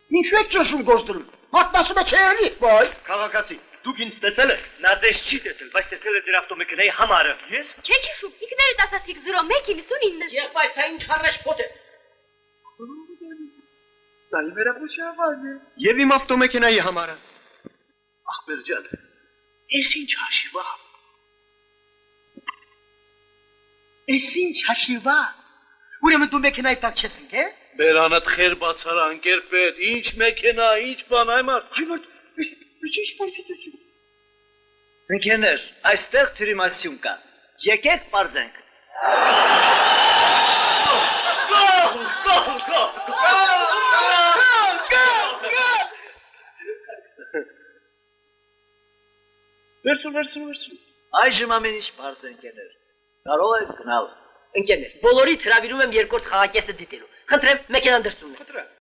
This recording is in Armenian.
Ինչու եք ճնշում գործում։ Մարդն ասում է չէ էլի, վայ։ Քաղաքացի, դուք ինձ տեսել եք։ Նա դες չի տեսել, բայց տեսել է ձեր ավտոմեքենայի համարը։ Ես։ Չեք հիշում, ինքներդ ասացիք 0159։ Եղբայր, դա ինչ հարաշ փոթ է։ Դա իմ վերաբուժավարն է։ Եվ իմ ավտոմեքենայի համարը։ Ախպեր ջան, ես ինչ հաշիվա։ Ես ինչ հաշիվա։ Ուրեմն դու մեքենայի տակ չես ընկել։ Բերանդ խեր բացարա անկերպետ, ինչ մեքենա, ինչ բան այմար։ Այ մարդ, ինչ պարզություն։ Ընկերներ, այստեղ թյուրիմասյուն կա։ Եկեք պարզենք։ Վերցուն։ Այժմ ամեն ինչ պարզ է, ընկերներ։ Կարող եք գնալ։ Ընկերներ, բոլորիդ հրավիրում եմ երկրորդ խաղակեսը դիտելու։ Խնդրեմ, մեքենան դրսումն է։